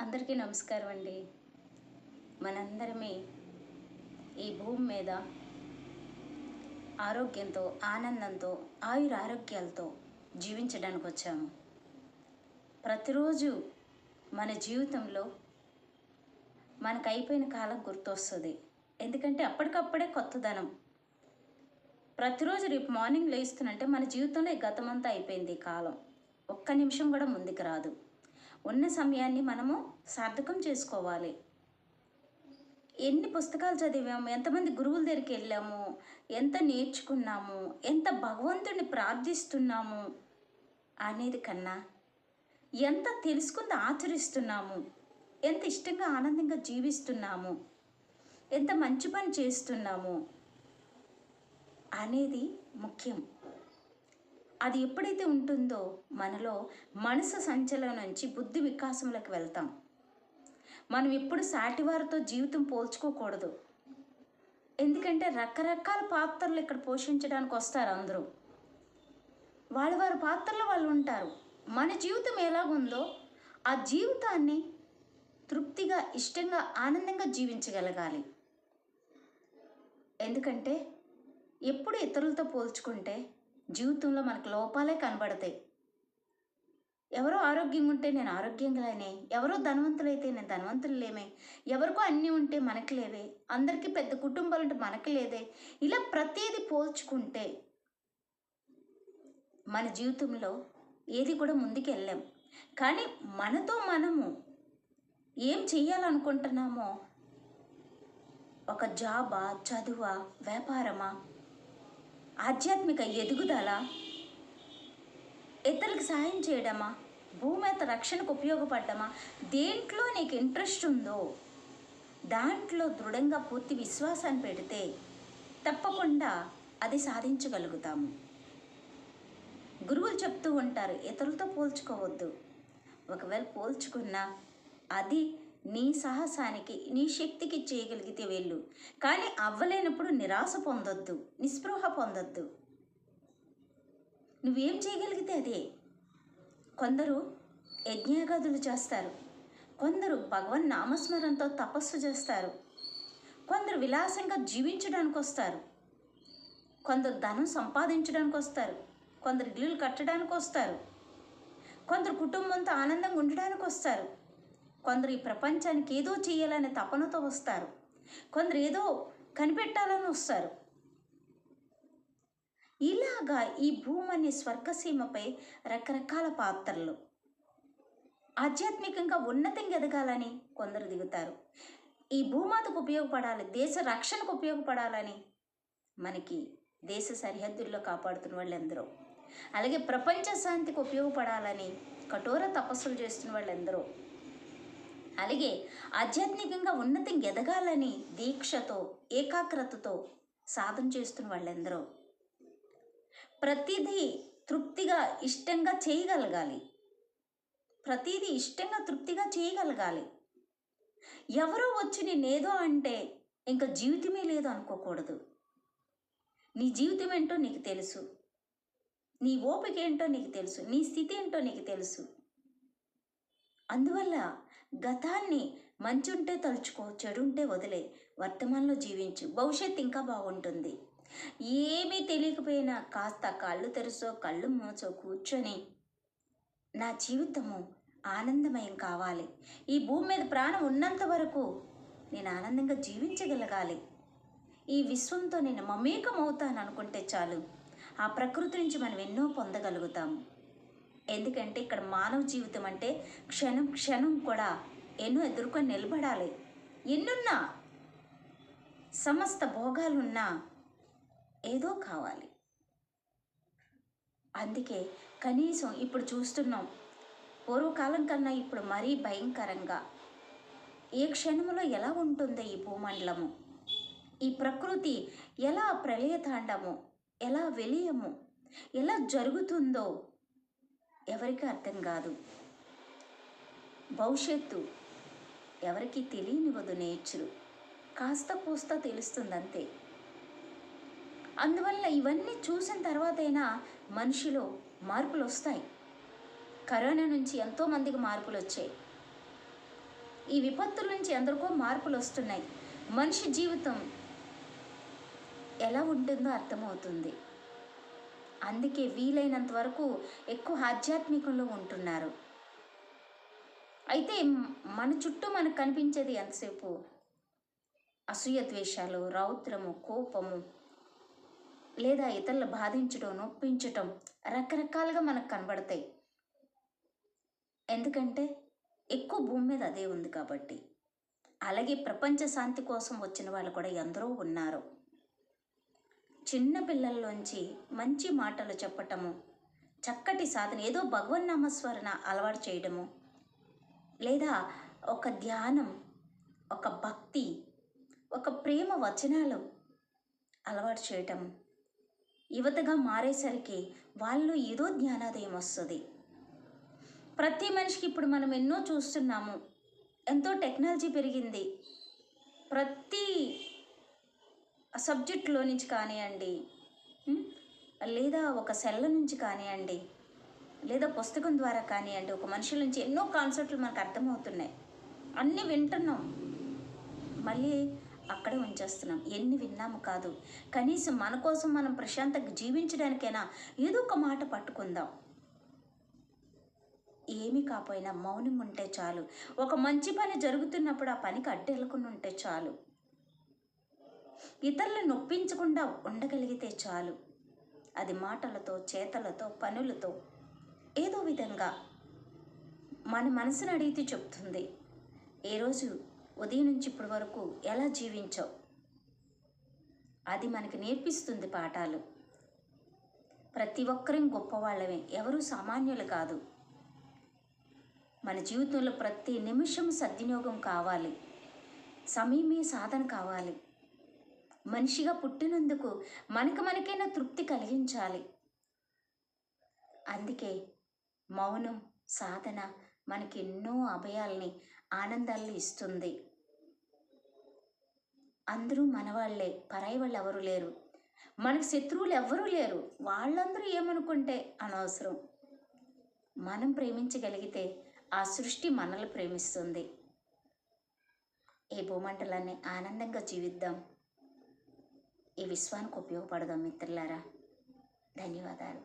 అందరికీ నమస్కారం అండి. మనందరమే ఈ భూమి మీద ఆరోగ్యంతో, ఆనందంతో, ఆయురారోగ్యాలతో జీవించడానికి వచ్చాము. ప్రతిరోజు మన జీవితంలో మనకు అయిపోయిన కాలం గుర్తొస్తుంది. ఎందుకంటే అప్పటికప్పుడే కొత్తదనం. ప్రతిరోజు రేపు మార్నింగ్ లేస్తున్నంటే మన జీవితంలో ఈ గతమంతా అయిపోయింది ఈ కాలం. ఒక్క నిమిషం కూడా ముందుకు రాదు. ఉన్న సమయాన్ని మనము సార్థకం చేసుకోవాలి. ఎన్ని పుస్తకాలు చదివాము, ఎంతమంది గురువుల దగ్గరికి వెళ్ళాము, ఎంత నేర్చుకున్నాము, ఎంత భగవంతుడిని ప్రార్థిస్తున్నాము అనేది కన్నా ఎంత తెలుసుకుంది ఆచరిస్తున్నాము, ఎంత ఇష్టంగా ఆనందంగా జీవిస్తున్నాము, ఎంత మంచి పని చేస్తున్నాము అనేది ముఖ్యం. అది ఎప్పుడైతే ఉంటుందో మనలో మనసు సంచలనం నుంచి బుద్ధి వికాసంలోకి వెళ్తాం. మనం ఎప్పుడు సాటివారితో జీవితం పోల్చుకోకూడదు. ఎందుకంటే రకరకాల పాత్రలు ఇక్కడ పోషించడానికి వస్తారు అందరూ. వారి పాత్రలో వాళ్ళు ఉంటారు. మన జీవితం ఎలాగుందో ఆ జీవితాన్ని తృప్తిగా, ఇష్టంగా, ఆనందంగా జీవించగలగాలి. ఎందుకంటే ఎప్పుడు ఇతరులతో పోల్చుకుంటే జీవితంలో మనకు లోపాలే కనబడతాయి. ఎవరో ఆరోగ్యంగా ఉంటే నేను ఆరోగ్యంగానే, ఎవరో ధనవంతులైతే నేను ధనవంతులు లేమే, ఎవరికో అన్నీ ఉంటే మనకు లేవే, అందరికీ పెద్ద కుటుంబాలు ఉంటే మనకు లేదే, ఇలా ప్రతిదీ పోల్చుకుంటే మన జీవితంలో ఏది కూడా ముందుకు వెళ్ళాం. కానీ మనతో మనము ఏం చెయ్యాలనుకుంటున్నామో, ఒక జాబా, చదువా, వ్యాపారమా, ఆధ్యాత్మిక ఎదుగుదల, ఇతరులకు సాయం చేయడమా, భూమిత రక్షణకు ఉపయోగపడ్డమా, దేంట్లో నీకు ఇంట్రెస్ట్ ఉందో దాంట్లో దృఢంగా పూర్తి విశ్వాసాన్ని పెడితే తప్పకుండా అది సాధించగలుగుతాము. గురువులు చెప్తూ ఉంటారు, ఇతరులతో పోల్చుకోవద్దు. ఒకవేళ పోల్చుకున్నా అది నీ సాహసానికి, నీ శక్తికి చేయగలిగితే వెళ్ళు. కానీ అవ్వలేనప్పుడు నిరాశ పొందొద్దు, నిస్పృహ పొందొద్దు. నువ్వేం చేయగలిగితే అదే. కొందరు యజ్ఞాగాదులు చేస్తారు, కొందరు భగవన్ నామస్మరణతో తపస్సు చేస్తారు, కొందరు విలాసంగా జీవించడానికి వస్తారు, కొందరు ధనం సంపాదించడానికి వస్తారు, కొందరు ఇల్లులు కట్టడానికి వస్తారు, కొందరు కుటుంబంతో ఆనందంగా ఉండడానికి వస్తారు, కొందరు ఈ ప్రపంచానికి ఏదో చేయాలనే తపనతో వస్తారు, కొందరు ఏదో కనిపెట్టాలని వస్తారు. ఇలాగా ఈ భూమి అనే స్వర్గసీమపై రకరకాల పాత్రలు. ఆధ్యాత్మికంగా ఉన్నతంగా ఎదగాలని కొందరు దిగుతారు. ఈ భూమాతకు ఉపయోగపడాలి, దేశ రక్షణకు ఉపయోగపడాలని మనకి దేశ సరిహద్దుల్లో కాపాడుతున్న వాళ్ళెందరో, అలాగే ప్రపంచ శాంతికి ఉపయోగపడాలని కఠోర తపస్సులు చేస్తున్న వాళ్ళెందరో, అలాగే ఆధ్యాత్మికంగా ఉన్నతంగా ఎదగాలని దీక్షతో, ఏకాగ్రతతో సాధన చేస్తున్న వాళ్ళెందరో, ప్రతిదీ తృప్తిగా, ఇష్టంగా చేయగలగాలి. ప్రతిదీ ఇష్టంగా, తృప్తిగా చేయగలగాలి. ఎవరో వచ్చి నేనేదో అంటే ఇంకా జీవితమే లేదు అనుకోకూడదు. నీ జీవితం ఏంటో నీకు తెలుసు, నీ ఓపిక ఏంటో నీకు తెలుసు, నీ స్థితి ఏంటో నీకు తెలుసు. అందువల్ల గతాన్ని మంచి ఉంటే తలుచుకో, చెడు ఉంటే వదిలే, వర్తమానంలో జీవించు, భవిష్యత్తు ఇంకా బాగుంటుంది. ఏమీ తెలియకపోయినా కాస్త కళ్ళు తెరుసో కళ్ళు మూసో కూర్చొని నా జీవితము ఆనందమయం కావాలి, ఈ భూమి మీద ప్రాణం ఉన్నంత వరకు నేను ఆనందంగా జీవించగలగాలి, ఈ విశ్వంతో నేను మమేకం అవుతాను అనుకుంటే చాలు, ఆ ప్రకృతి నుంచి మనం ఎన్నో పొందగలుగుతాము. ఎందుకంటే ఇక్కడ మానవ జీవితం అంటే క్షణం క్షణం కూడా ఎన్నో ఎదుర్కొని నిలబడాలి. ఎన్నున్నా, సమస్త భోగాలున్నా ఏదో కావాలి. అందుకే కనీసం ఇప్పుడు చూస్తున్నాం, పూర్వకాలం కన్నా ఇప్పుడు మరీ భయంకరంగా ఏ క్షణంలో ఎలా ఉంటుందో ఈ భూమండలము, ఈ ప్రకృతి ఎలా ప్రళయతాండము, ఎలా విలయము, ఎలా జరుగుతుందో ఎవరికి అర్థం కాదు. భవిష్యత్తు ఎవరికి తెలియనివ్వదు నేచరు, కాస్త కూస్త తెలుస్తుంది అంతే. అందువల్ల ఇవన్నీ చూసిన తర్వాతైనా మనిషిలో మార్పులు వస్తాయి. కరోనా నుంచి ఎంతోమందికి మార్పులు వచ్చాయి. ఈ విపత్తుల నుంచి ఎందరికో మార్పులు వస్తున్నాయి. మనిషి జీవితం ఎలా ఉంటుందో అర్థమవుతుంది. అందుకే వీలైనంత వరకు ఎక్కువ ఆధ్యాత్మికంలో ఉంటున్నారు. అయితే మన చుట్టూ మనకు కనిపించేది ఎంతసేపు అసూయ, ద్వేషాలు, రౌద్రము, కోపము, లేదా ఇతరులు బాధించడం, నొప్పించటం రకరకాలుగా మనకు కనబడతాయి. ఎందుకంటే ఎక్కువ భూమి మీద అదే ఉంది కాబట్టి. అలాగే ప్రపంచ శాంతి కోసం వచ్చిన వాళ్ళు కూడా ఎందరో ఉన్నారు. చిన్న పిల్లల్లోంచి మంచి మాటలు చెప్పటము, చక్కటి సాధన, ఏదో భగవన్నామస్మరణ అలవాటు చేయడము, లేదా ఒక ధ్యానం, ఒక భక్తి, ఒక ప్రేమ వచనాలు అలవాటు చేయటం యువతగా మారేసరికి వాళ్ళు ఏదో జ్ఞానోదయం వస్తుంది. ప్రతి మనిషికి ఇప్పుడు మనం ఎన్నో చూస్తున్నాము. ఎంతో టెక్నాలజీ పెరిగింది. ప్రతి సబ్జెక్టులో నుంచి కానివ్వండి, లేదా ఒక సెల్ల నుంచి కానివ్వండి, లేదా పుస్తకం ద్వారా కానివ్వండి, ఒక మనుషుల నుంచి ఎన్నో కాన్సెప్ట్లు మనకు అర్థమవుతున్నాయి. అన్నీ వింటున్నాం, మళ్ళీ అక్కడే ఉంచేస్తున్నాం. ఎన్ని విన్నాము కాదు, కనీసం మన కోసం మనం ప్రశాంతంగా జీవించడానికైనా ఏదో ఒక మాట పట్టుకుందాం. ఏమీ కాపోయినా మౌనం ఉంటే చాలు. ఒక మంచి పని జరుగుతున్నప్పుడు ఆ పనికి అడ్డు వెళ్ళకుండా ఉంటే చాలు. ఇతరులను నొప్పించకుండా ఉండగలిగితే చాలు. అది మాటలతో, చేతలతో, పనులతో ఏదో విధంగా మన మనసును అడిగితే చెప్తుంది. ఏ రోజు ఉదయం నుంచి ఇప్పటి వరకు ఎలా జీవించావు, అది మనకి నేర్పిస్తుంది పాఠాలు. ప్రతి ఒక్కరం గొప్పవాళ్ళమే, ఎవరూ సామాన్యులు కాదు. మన జీవితంలో ప్రతి నిమిషం సద్వినియోగం కావాలి, సమయమే సాధన కావాలి. మనిషిగా పుట్టినందుకు మనకైనా తృప్తి కలిగించాలి. అందుకే మౌనం సాధన మనకి ఎన్నో అభయాల్ని, ఆనందాల్ని ఇస్తుంది. అందరూ మనవాళ్లే, పరాయి వాళ్ళు ఎవరు లేరు. మనకు శత్రువులు ఎవరూ లేరు. వాళ్ళందరూ ఏమనుకుంటే అనవసరం. మనం ప్రేమించగలిగితే ఆ సృష్టి మనల్ని ప్రేమిస్తుంది. ఈ భూమండలాన్ని ఆనందంగా జీవిద్దాం. ఈ విశ్వానికి ఉపయోగపడదాం మిత్రులారా. ధన్యవాదాలు.